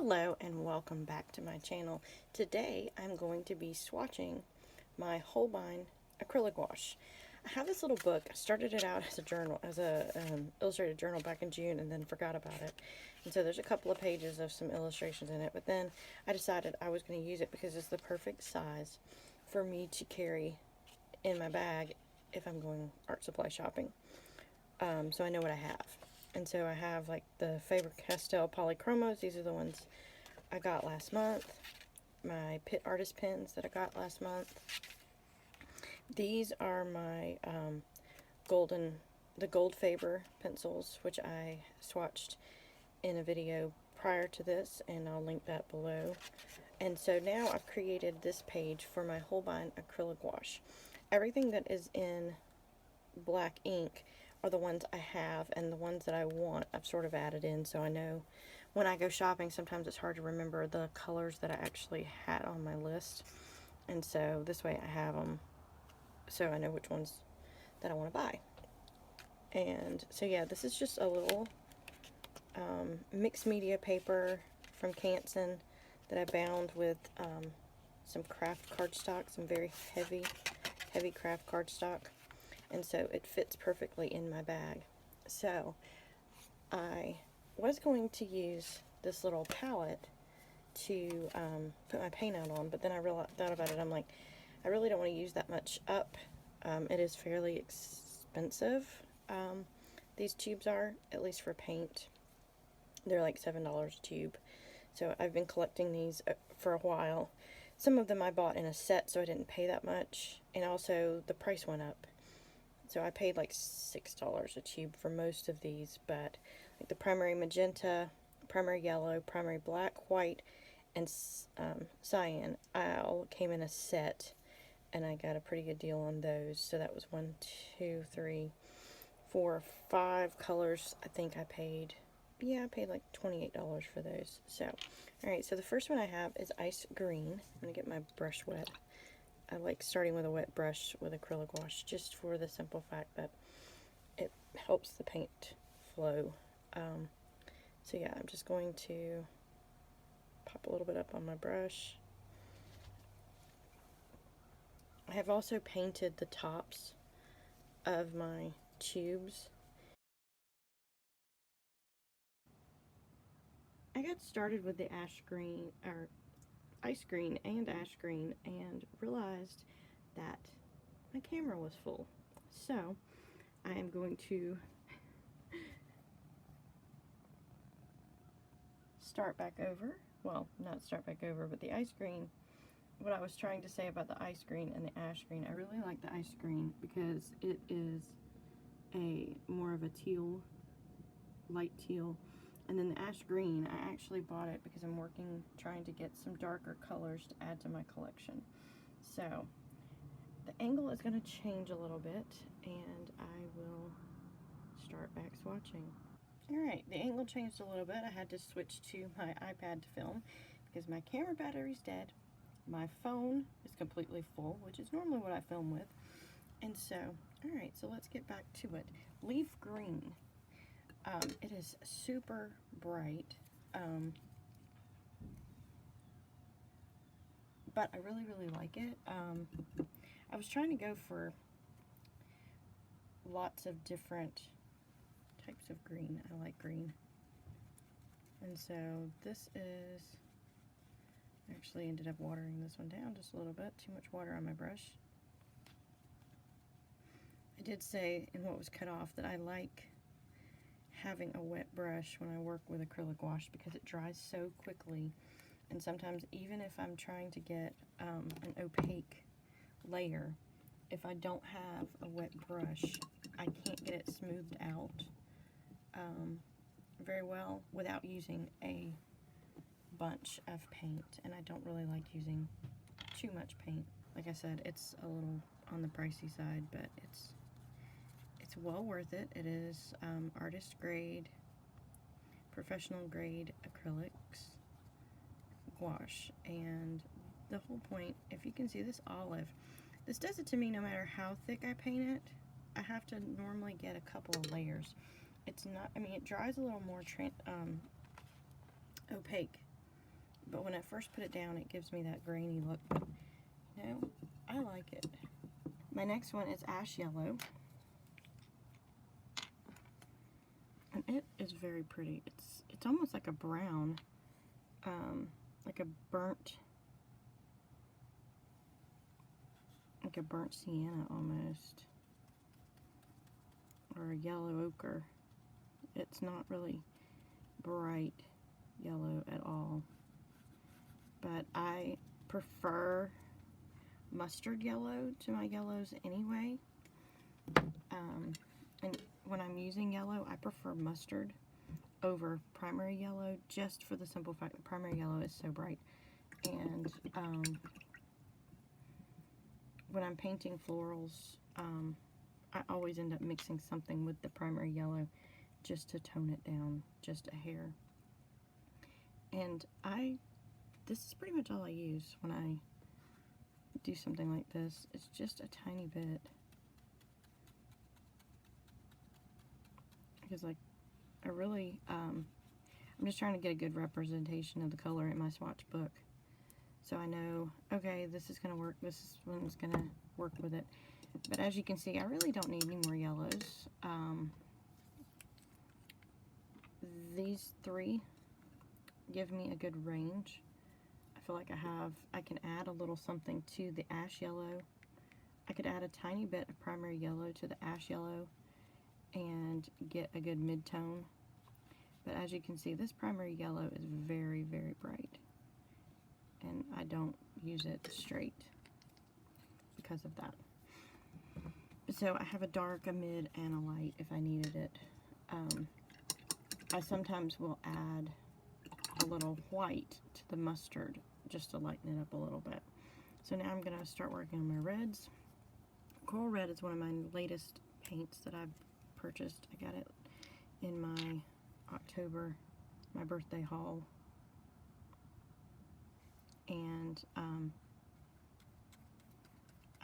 Hello and welcome back to my channel. Today I'm going to be swatching my Holbein acrylic gouache. I have this little book. I started it out as a journal, as a illustrated journal back in June, and then forgot about it. And so there's a couple of pages of some illustrations in it, but then I decided I was going to use it because it's the perfect size for me to carry in my bag if I'm going art supply shopping. So I know what I have. And so I have like the Faber-Castell Polychromos. These are the ones I got last month. My Pitt Artist pens that I got last month. These are my the Gold Faber pencils, which I swatched in a video prior to this, and I'll link that below. And so now I've created this page for my Holbein acrylic gouache. Everything that is in black ink are the ones I have, and the ones that I want I've sort of added in, so I know when I go shopping sometimes it's hard to remember the colors that I actually had on my list, and so this way I have them so I know which ones that I want to buy. And so yeah, this is just a little mixed media paper from Canson that I bound with some craft cardstock, some very heavy craft cardstock. And so it fits perfectly in my bag. So I was going to use this little palette to put my paint out on, but then I thought about it. I'm like, I really don't want to use that much up. It is fairly expensive. These tubes are, at least for paint. They're like $7 a tube. So I've been collecting these for a while. Some of them I bought in a set, so I didn't pay that much. And also the price went up. So I paid like $6 a tube for most of these, but like the primary magenta, primary yellow, primary black, white, and cyan all came in a set, and I got a pretty good deal on those. So that was 1, 2, 3, 4, 5 colors. I think I paid, I paid like $28 for those. So, alright, so the first one I have is ice green. I'm going to get my brush wet. I like starting with a wet brush with acrylic gouache just for the simple fact that it helps the paint flow. So yeah, I'm just going to pop a little bit up on my brush. I have also painted the tops of my tubes. I got started with the ash green, or ice green and ash green, and realized that my camera was full. So I am going to start back over. Well, not start back over, but the ice green, what I was trying to say about the ice green and the ash green, I really like the ice green because it is a more of a teal, light teal. And then the ash green, I actually bought it because I'm trying to get some darker colors to add to my collection. So the angle is going to change a little bit, and I will start back swatching. Alright, the angle changed a little bit. I had to switch to my iPad to film because my camera battery's dead. My phone is completely full, which is normally what I film with. And so, alright, so let's get back to it. Leaf green. It is super bright, but I really like it. I was trying to go for lots of different types of green. I like green. And so this is, I actually ended up watering this one down just a little bit. Too much water on my brush. I did say in what was cut off that I like having a wet brush when I work with acrylic gouache because it dries so quickly, and sometimes even if I'm trying to get an opaque layer, if I don't have a wet brush, I can't get it smoothed out very well without using a bunch of paint, and I don't really like using too much paint. Like I said, it's a little on the pricey side, but it's well worth it. It is artist grade, professional grade acrylics gouache, and the whole point, if you can see this olive, this does it to me no matter how thick I paint it. I have to normally get a couple of layers. It's not, I mean, it dries a little more opaque but when I first put it down, it gives me that grainy look. But, you know, I like it. My next one is Ash Yellow. And it is very pretty. It's almost like a brown, like a burnt sienna almost, or a yellow ochre. It's not really bright yellow at all, but I prefer mustard yellow to my yellows anyway. And when I'm using yellow, I prefer mustard over primary yellow, just for the simple fact that primary yellow is so bright. And when I'm painting florals, I always end up mixing something with the primary yellow just to tone it down just a hair. And this is pretty much all I use when I do something like this. It's just a tiny bit. Because like, I really, I'm just trying to get a good representation of the color in my swatch book. So I know, okay, this is going to work, this is when it's going to work with it. But as you can see, I really don't need any more yellows. These three give me a good range. I feel like I can add a little something to the ash yellow. I could add a tiny bit of primary yellow to the ash yellow and get a good mid-tone. But as you can see, this primary yellow is very, very bright. And I don't use it straight because of that. So I have a dark, a mid, and a light if I needed it. I sometimes will add a little white to the mustard just to lighten it up a little bit. So now I'm going to start working on my reds. Coral Red is one of my latest paints that I've purchased. I got it in my October, my birthday haul. And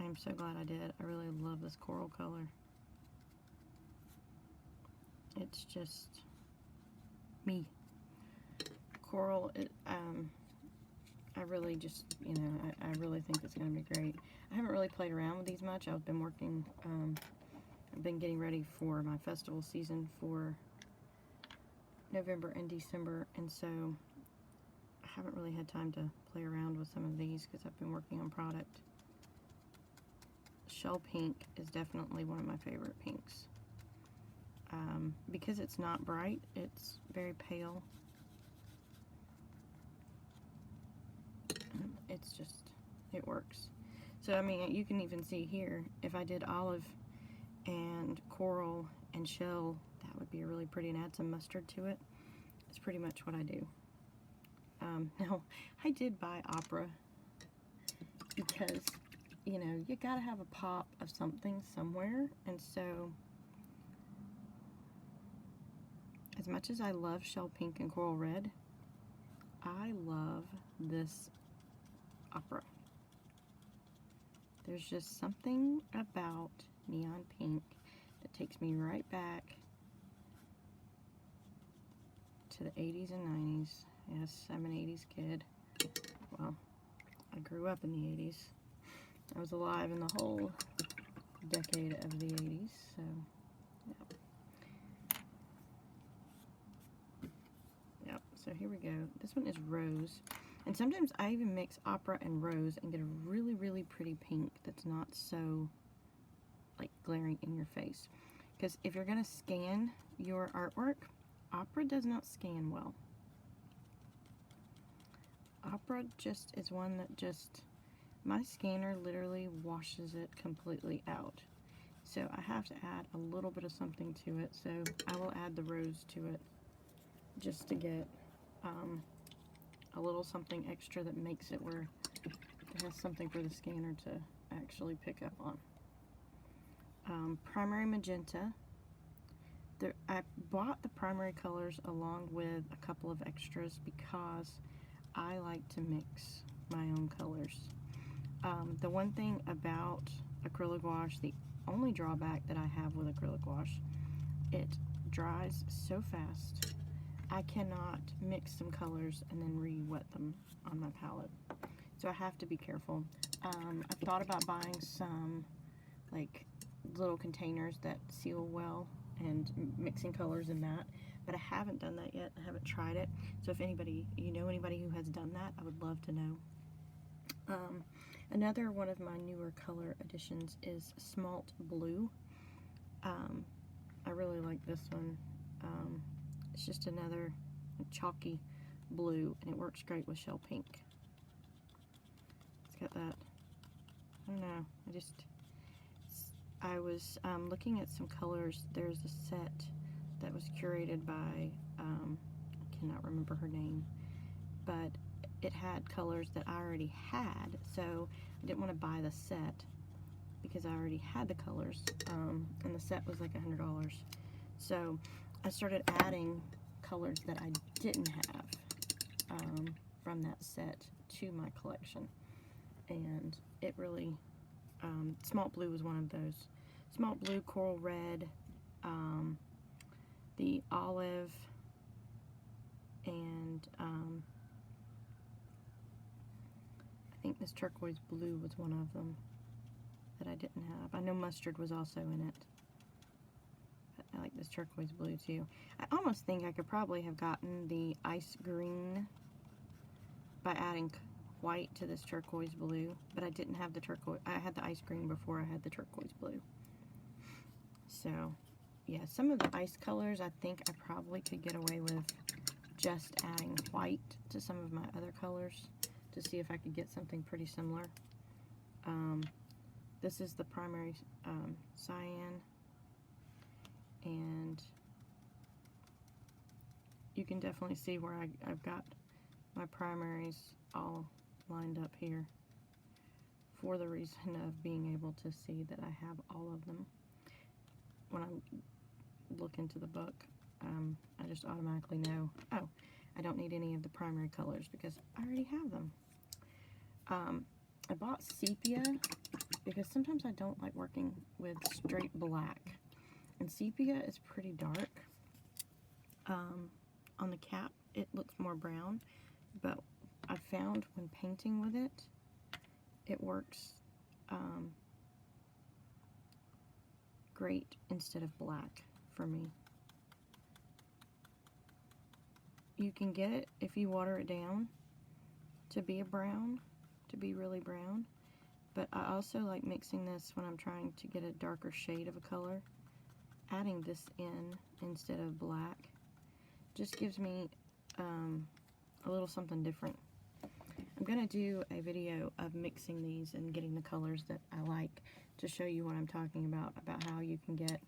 I'm so glad I did. I really love this coral color. It's just me. Coral, I really just, you know, I really think it's going to be great. I haven't really played around with these much. I've been working, I've been getting ready for my festival season for November and December, and so I haven't really had time to play around with some of these because I've been working on product. Shell Pink is definitely one of my favorite pinks. Because it's not bright, it's very pale. It's just, it works. So, I mean, you can even see here, if I did olive and coral and shell, that would be really pretty, and add some mustard to it. It's pretty much what I do. Now, I did buy Opera because, you know, you gotta have a pop of something somewhere, and so as much as I love Shell Pink and Coral Red, I love this Opera. There's just something about neon pink that takes me right back to the 80s and 90s. Yes, I'm an 80s kid. Well, I grew up in the 80s. I was alive in the whole decade of the 80s, so yep. So here we go. This one is Rose. And sometimes I even mix Opera and Rose and get a really, really pretty pink that's not so, like, glaring in your face. Because if you're going to scan your artwork, Opera does not scan well. Opera just is one that just, my scanner literally washes it completely out. So I have to add a little bit of something to it. So I will add the Rose to it just to get a little something extra that makes it where it has something for the scanner to actually pick up on. Primary Magenta. I bought the primary colors along with a couple of extras because I like to mix my own colors. The one thing about acrylic gouache, the only drawback that I have with acrylic gouache, it dries so fast. I cannot mix some colors and then re-wet them on my palette. So I have to be careful. I've thought about buying some like little containers that seal well and mixing colors in that, but I haven't done that yet. I haven't tried it. So if anybody, you know anybody who has done that, I would love to know. Another one of my newer color additions is Smalt Blue. I really like this one. It's just another chalky blue, and it works great with shell pink. It's got that, I don't know, I was looking at some colors. There's a set that was curated by, I cannot remember her name, but it had colors that I already had, so I didn't want to buy the set because I already had the colors, and the set was like $100. So I started adding colors that I didn't have from that set to my collection, and it really, Smalt Blue was one of those. Smalt Blue, Coral Red, the Olive, and I think this Turquoise Blue was one of them that I didn't have. I know Mustard was also in it, but I like this Turquoise Blue too. I almost think I could probably have gotten the Ice Green by adding white to this Turquoise Blue, but I didn't have the turquoise. I had the Ice Green before I had the Turquoise Blue. So yeah, some of the ice colors I think I probably could get away with just adding white to some of my other colors to see if I could get something pretty similar. This is the primary cyan, and you can definitely see where I've got my primaries all lined up here for the reason of being able to see that I have all of them. When I look into the book, I just automatically know, oh, I don't need any of the primary colors because I already have them. I bought sepia because sometimes I don't like working with straight black, and sepia is pretty dark. On the cap it looks more brown, but I found when painting with it, it works great instead of black for me. You can get it if you water it down to be a brown, to be really brown, but I also like mixing this when I'm trying to get a darker shade of a color. Adding this in instead of black just gives me a little something different. I'm going to do a video of mixing these and getting the colors that I like to show you what I'm talking about how you can get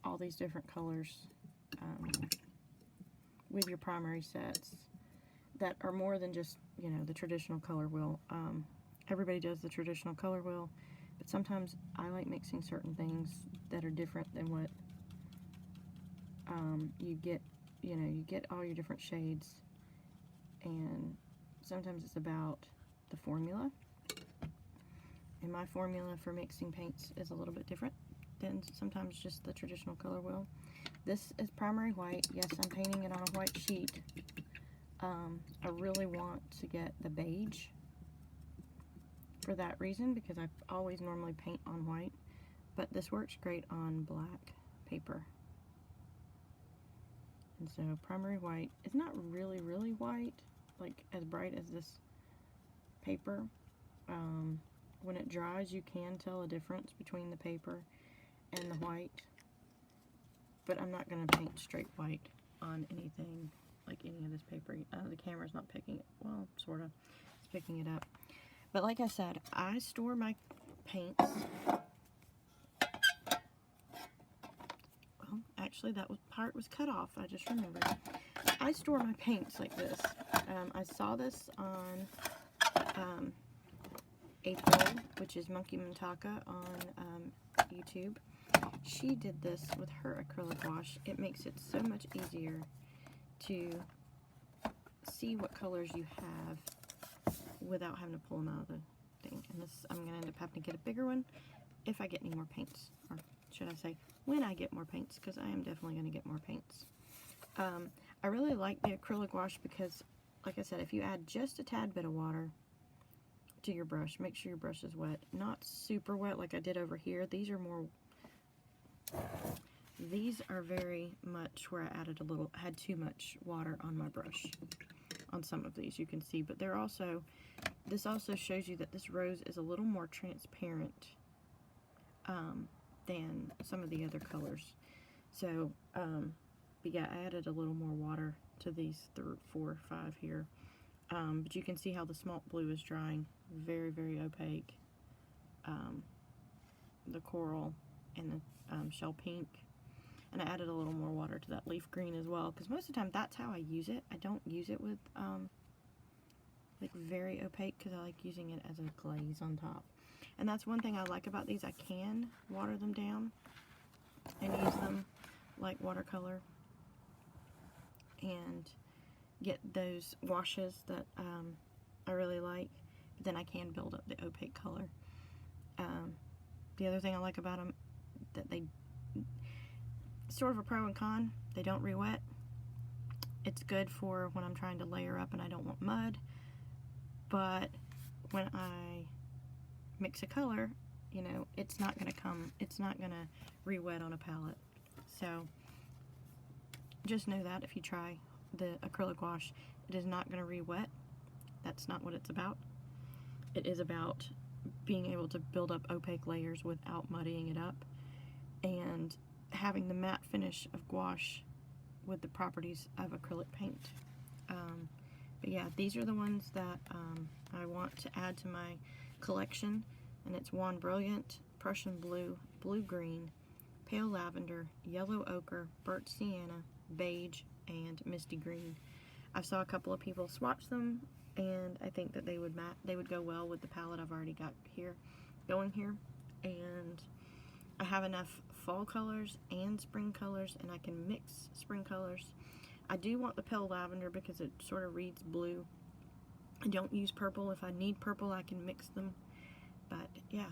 all these different colors with your primary sets that are more than just, you know, the traditional color wheel. Everybody does the traditional color wheel, but sometimes I like mixing certain things that are different than what you get. You know, you get all your different shades, and sometimes it's about the formula. And my formula for mixing paints is a little bit different than sometimes just the traditional color wheel. This is primary white. Yes, I'm painting it on a white sheet. I really want to get the beige for that reason, because I always normally paint on white, but this works great on black paper. And so primary white is not really white, like as bright as this paper. When it dries, you can tell a difference between the paper and the white, but I'm not going to paint straight white on anything like any of this paper. The camera's not picking it, well, sort of, it's picking it up. But like I said, I store my paints. Well, actually that part was cut off, I just remembered. I store my paints like this. I saw this on April, which is Monkey Mintaka on YouTube. She did this with her acrylic gouache. It makes it so much easier to see what colors you have without having to pull them out of the thing. And this, I'm going to end up having to get a bigger one if I get any more paints. Or should I say, when I get more paints, because I am definitely going to get more paints. I really like the acrylic gouache because, like I said, if you add just a tad bit of water to your brush, make sure your brush is wet. Not super wet like I did over here. These are very much where I had too much water on my brush. On some of these you can see, but this also shows you that this rose is a little more transparent than some of the other colors. So, but yeah, I added a little more water to these 4 or 5 here. But you can see how the smalt blue is drying. Very, very opaque. The coral and the shell pink. And I added a little more water to that leaf green as well, because most of the time that's how I use it. I don't use it with like very opaque, because I like using it as a glaze on top. And that's one thing I like about these. I can water them down and use them like watercolor and get those washes that I really like. But then I can build up the opaque color. The other thing I like about them, that they sort of a pro and con. They don't re-wet. It's good for when I'm trying to layer up and I don't want mud. But when I mix a color, you know, it's not gonna re-wet on a palette. So just know that if you try the acrylic gouache, it is not gonna re-wet. That's not what it's about. It is about being able to build up opaque layers without muddying it up, and having the matte finish of gouache with the properties of acrylic paint. But yeah, these are the ones that I want to add to my collection, and it's Wan Brilliant, Prussian Blue, Blue Green, Pale Lavender, Yellow Ochre, Burnt Sienna, Beige, and Misty Green. I saw a couple of people swatch them, and I think that they would go well with the palette I've already got going here. And I have enough fall colors and spring colors, and I can mix spring colors. I do want the pale lavender because it sort of reads blue. I don't use purple. If I need purple, I can mix them. But yeah,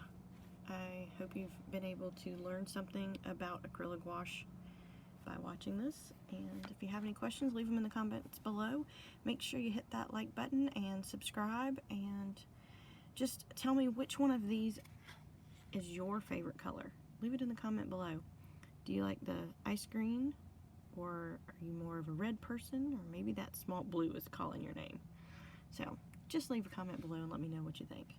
I hope you've been able to learn something about acrylic gouache by watching this. And if you have any questions, leave them in the comments below. Make sure you hit that like button and subscribe, and just tell me which one of these is your favorite color. Leave it in the comment below. Do you like the ice green, or are you more of a red person, or maybe that smalt blue is calling your name? So just leave a comment below and let me know what you think.